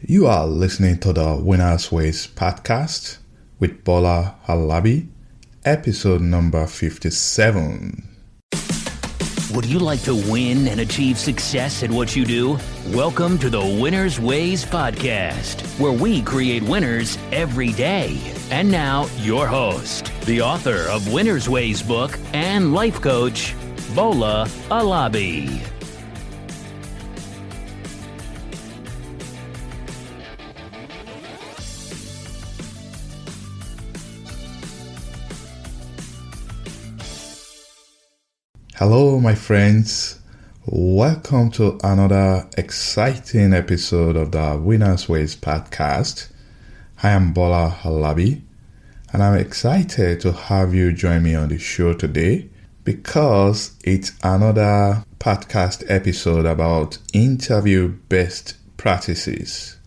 You are listening to the Winners Ways podcast with Bola Halabi, episode number 57. Would you like to win and achieve success at what you do? Welcome to the Winners Ways podcast, where we create winners every day. And now, your host, the author of Winners Ways book and life coach, Bola Halabi. Hello, my friends. Welcome to another exciting episode of the Winners Ways podcast. I am Bola Halabi, and I'm excited to have you join me on the show today because it's another podcast episode about interview best practices.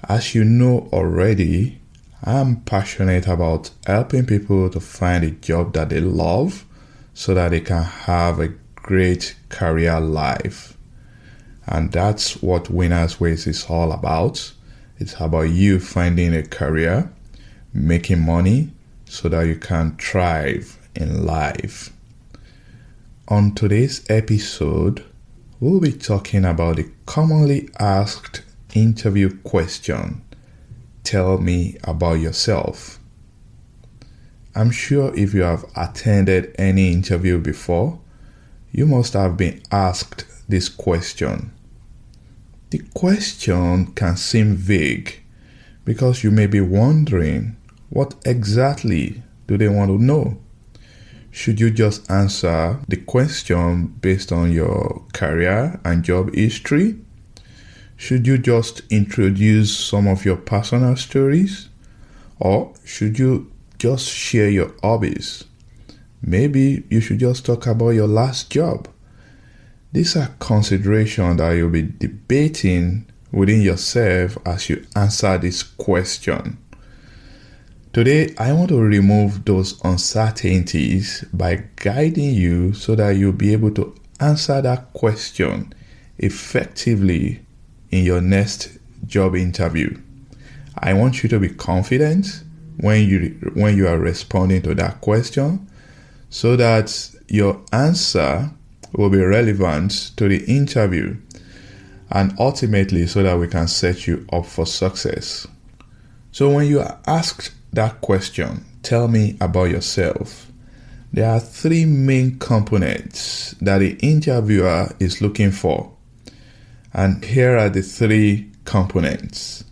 As you know already, I'm passionate about helping people to find a job that they love so that they can have a great career life. And that's what Winners Ways is all about. It's about you finding a career, making money so that you can thrive in life. On today's episode, we'll be talking about the commonly asked interview question, tell me about yourself. I'm sure if you have attended any interview before, you must have been asked this question. The question can seem vague because you may be wondering, what exactly do they want to know? Should you just answer the question based on your career and job history? Should you just introduce some of your personal stories? Or should you just share your hobbies? Maybe you should just talk about your last job. These are considerations that you'll be debating within yourself as you answer this question. Today, I want to remove those uncertainties by guiding you so that you'll be able to answer that question effectively in your next job interview. I want you to be confident when you are responding to that question so that your answer will be relevant to the interview and ultimately so that we can set you up for success. So when you are asked that question, tell me about yourself, there are three main components that the interviewer is looking for. And here are the three components.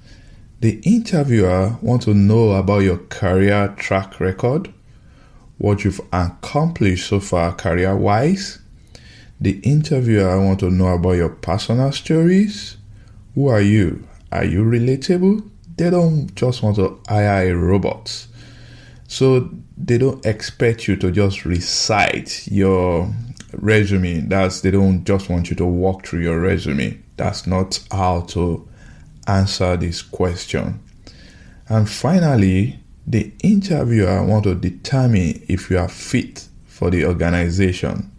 The interviewer wants to know about your career track record, what you've accomplished so far career-wise. The interviewer wants to know about your personal stories. Who are you? Are you relatable? They don't just want to hire a robot. So they don't expect you to just recite your resume. They don't just want you to walk through your resume. That's not how to answer this question. And finally, the interviewer wants to determine if you are fit for the organization.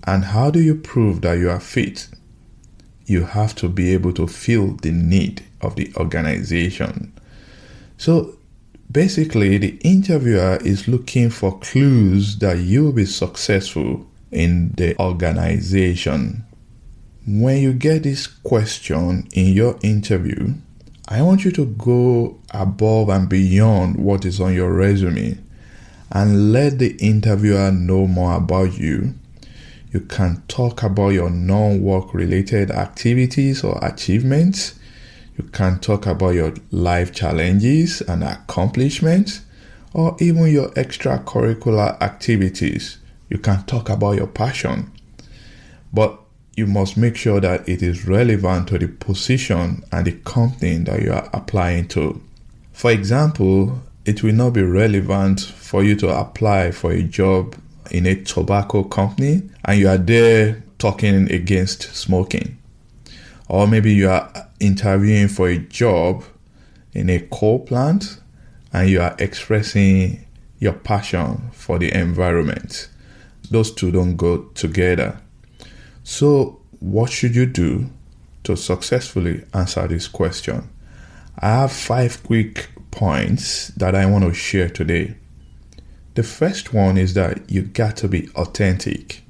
And how do you prove that you are fit? You have to be able to feel the need of the organization. So basically, the interviewer is looking for clues that you will be successful in the organization. When you get this question in your interview, I want you to go above and beyond what is on your resume and let the interviewer know more about you. You can talk about your non-work related activities or achievements. You can talk about your life challenges and accomplishments, or even your extracurricular activities. You can talk about your passion. But you must make sure that it is relevant to the position and the company that you are applying to. For example, it will not be relevant for you to apply for a job in a tobacco company and you are there talking against smoking. Or maybe you are interviewing for a job in a coal plant and you are expressing your passion for the environment. Those two don't go together. So what should you do? to successfully answer this question. I have 5 quick points that I want to share today. The first one is that you got to be authentic.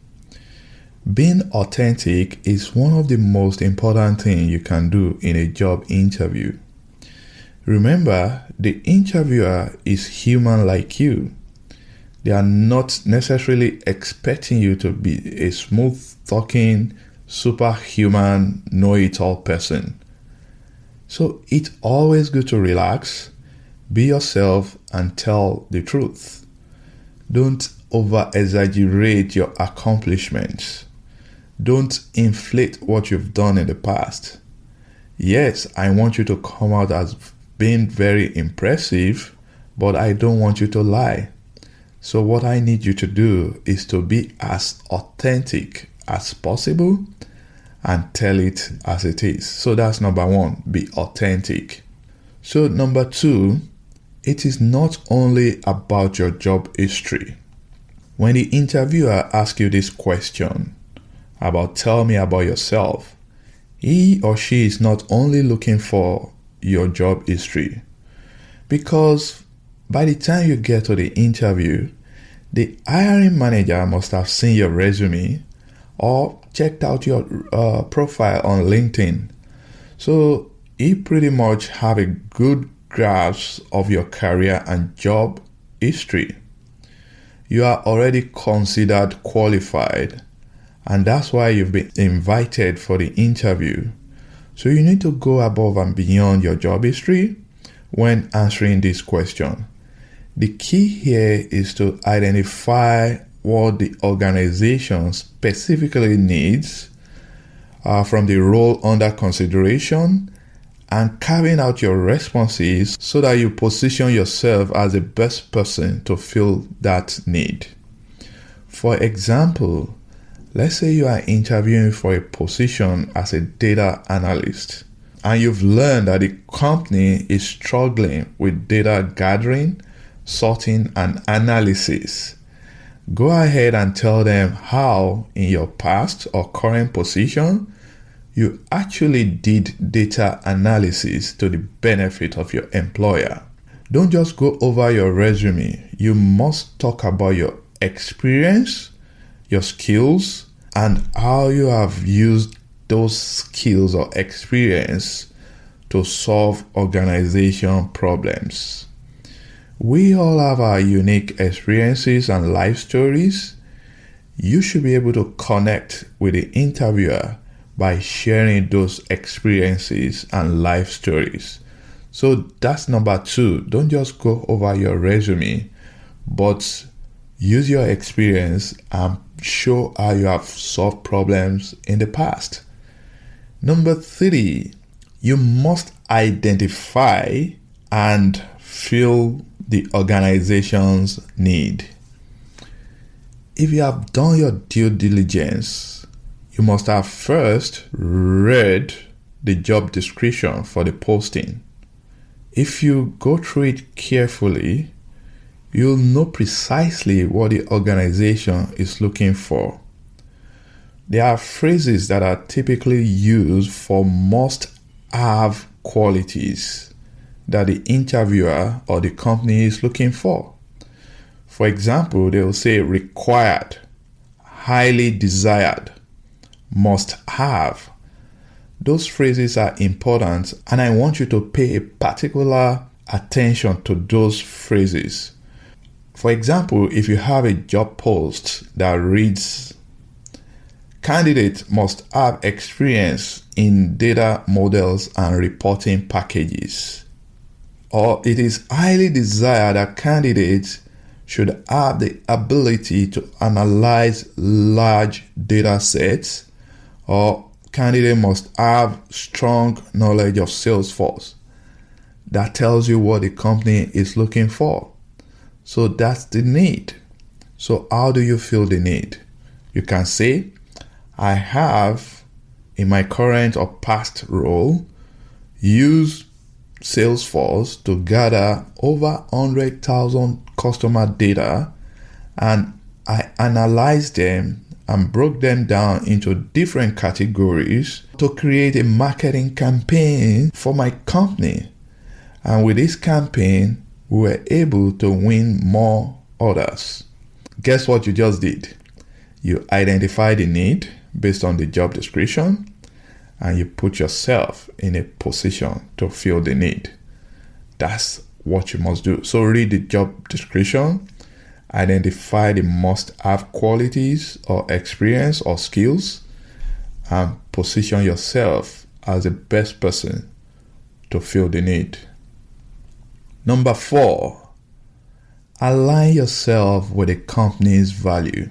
Being authentic is one of the most important things you can do in a job interview. Remember, the interviewer is human like you. They are not necessarily expecting you to be a smooth-talking, superhuman, know-it-all person. So it's always good to relax, be yourself, and tell the truth. Don't over-exaggerate your accomplishments. Don't inflate what you've done in the past. Yes, I want you to come out as being very impressive, but I don't want you to lie. So what I need you to do is to be as authentic as possible and tell it as it is. So that's number 1, be authentic. So number 2, it is not only about your job history. When the interviewer asks you this question about tell me about yourself, he or she is not only looking for your job history, because by the time you get to the interview, the hiring manager must have seen your resume or checked out your profile on LinkedIn. So he pretty much have a good grasp of your career and job history. You are already considered qualified, and that's why you've been invited for the interview. So you need to go above and beyond your job history when answering this question. The key here is to identify what the organization specifically needs from the role under consideration and carrying out your responses so that you position yourself as the best person to fill that need. For example, let's say you are interviewing for a position as a data analyst, and you've learned that the company is struggling with data gathering, sorting, and analysis. Go ahead and tell them how in your past or current position you actually did data analysis to the benefit of your employer. Don't just go over your resume. You must talk about your experience, your skills, and how you have used those skills or experience to solve organization problems. We all have our unique experiences and life stories. You should be able to connect with the interviewer by sharing those experiences and life stories. So that's number 2. Don't just go over your resume, but use your experience and show how you have solved problems in the past. Number 3, you must identify and fill the organization's need. If you have done your due diligence, you must have first read the job description for the posting. If you go through it carefully, you'll know precisely what the organization is looking for. There are phrases that are typically used for must-have qualities that the interviewer or the company is looking for. For example, they'll say required, highly desired, must have. Those phrases are important, and I want you to pay a particular attention to those phrases. For example, if you have a job post that reads, candidate must have experience in data models and reporting packages, or it is highly desired that candidates should have the ability to analyze large data sets, or candidate must have strong knowledge of Salesforce. That tells you what the company is looking for. So that's the need. So how do you feel the need? You can say, I have, in my current or past role, used Salesforce to gather over 100,000 customer data, and I analyze them and broke them down into different categories to create a marketing campaign for my company. And with this campaign, we were able to win more orders. Guess what you just did? You identified the need based on the job description, and you put yourself in a position to fill the need. That's what you must do. So read the job description, identify the must-have qualities or experience or skills, and position yourself as the best person to fill the need. Number 4, align yourself with the company's value.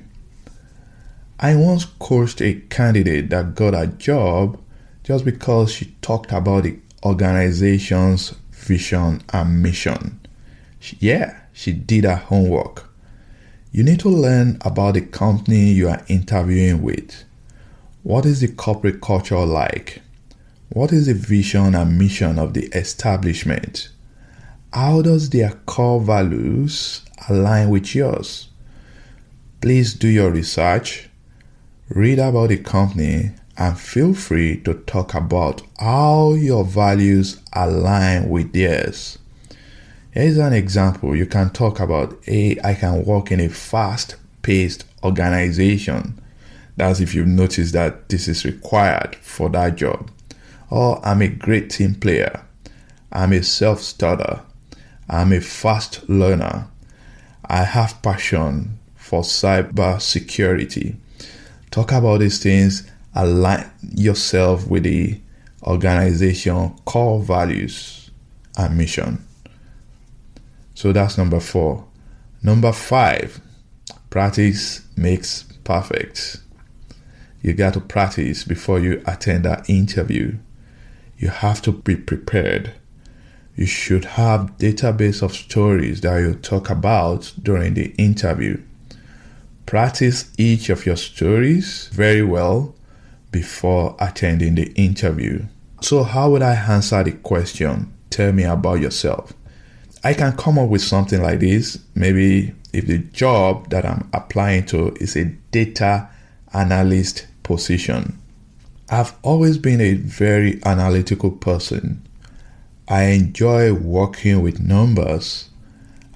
I once coached a candidate that got a job just because she talked about the organization's vision and mission. She did her homework. You need to learn about the company you are interviewing with. What is the corporate culture like? What is the vision and mission of the establishment? How does their core values align with yours? Please do your research, read about the company, and feel free to talk about how your values align with theirs. Here's an example. You can talk about, I can work in a fast-paced organization. That's if you've noticed that this is required for that job. Or I'm a great team player. I'm a self-starter. I'm a fast learner. I have passion for cyber security. Talk about these things. Align yourself with the organization core values and mission. So that's number 4. Number 5, practice makes perfect. You got to practice before you attend that interview. You have to be prepared. You should have database of stories that you talk about during the interview. Practice each of your stories very well before attending the interview. So how would I answer the question, tell me about yourself? I can come up with something like this. Maybe if the job that I'm applying to is a data analyst position. I've always been a very analytical person. I enjoy working with numbers,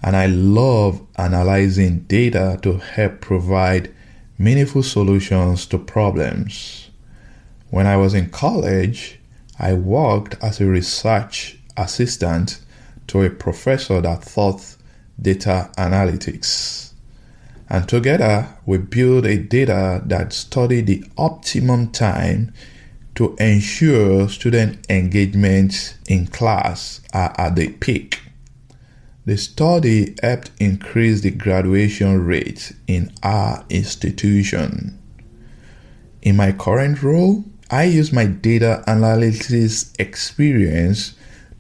and I love analyzing data to help provide meaningful solutions to problems. When I was in college, I worked as a research assistant to a professor that taught data analytics. And together, we built a data that studied the optimum time to ensure student engagement in class are at the peak. The study helped increase the graduation rate in our institution. In my current role, I use my data analysis experience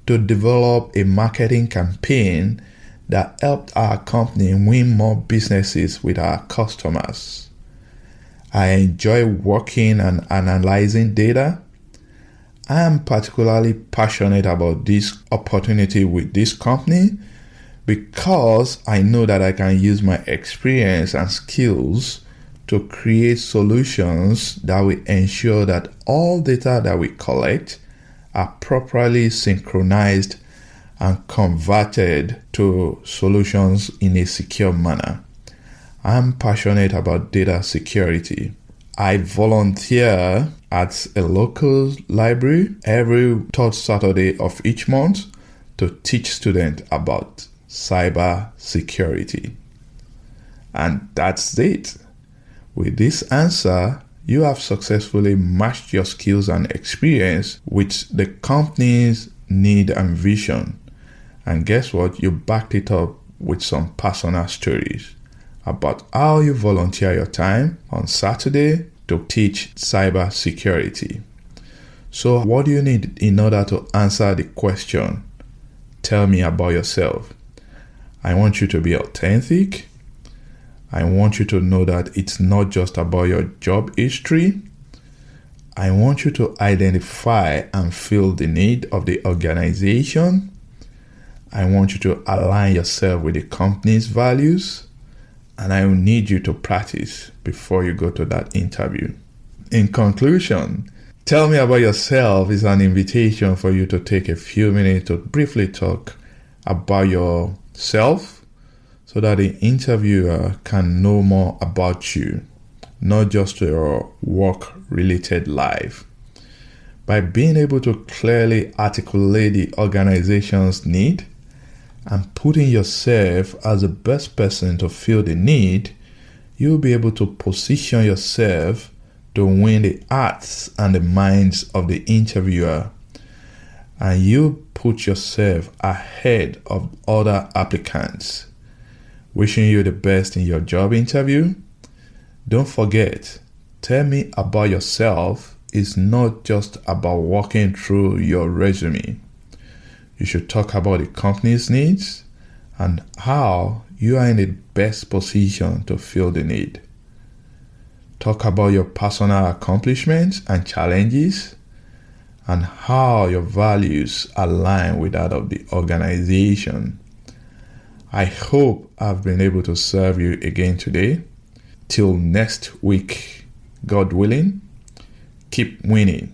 to develop a marketing campaign that helped our company win more businesses with our customers. I enjoy working and analyzing data. I am particularly passionate about this opportunity with this company because I know that I can use my experience and skills to create solutions that will ensure that all data that we collect are properly synchronized and converted to solutions in a secure manner. I'm passionate about data security. I volunteer at a local library every third Saturday of each month to teach students about cyber security. And that's it. With this answer, you have successfully matched your skills and experience with the company's need and vision. And guess what? You backed it up with some personal stories about how you volunteer your time on Saturday to teach cyber security. So what do you need in order to answer the question, tell me about yourself? I want you to be authentic. I want you to know that it's not just about your job history. I want you to identify and feel the need of the organization. I want you to align yourself with the company's values. and I will need you to practice before you go to that interview. In conclusion, tell me about yourself is an invitation for you to take a few minutes to briefly talk about yourself so that the interviewer can know more about you, not just your work-related life. By being able to clearly articulate the organization's need and putting yourself as the best person to fill the need, you'll be able to position yourself to win the hearts and the minds of the interviewer, and you put yourself ahead of other applicants. Wishing you the best in your job interview. Don't forget, tell me about yourself is not just about walking through your resume. You should talk about the company's needs and how you are in the best position to fill the need. Talk about your personal accomplishments and challenges and how your values align with that of the organization. I hope I've been able to serve you again today. Till next week, God willing, keep winning.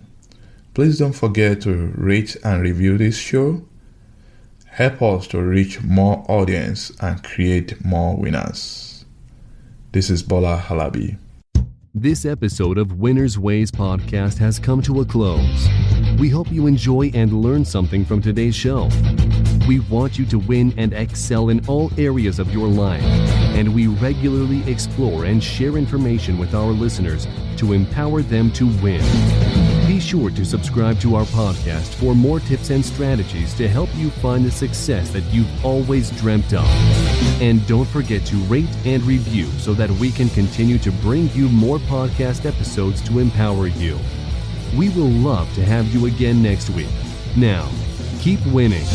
Please don't forget to rate and review this show. Help us to reach more audience and create more winners. This is Bola Halabi. This episode of Winners Ways podcast has come to a close. We hope you enjoy and learn something from today's show. We want you to win and excel in all areas of your life, and we regularly explore and share information with our listeners to empower them to win. Be sure to subscribe to our podcast for more tips and strategies to help you find the success that you've always dreamt of. And don't forget to rate and review so that we can continue to bring you more podcast episodes to empower you. We will love to have you again next week. Now, keep winning.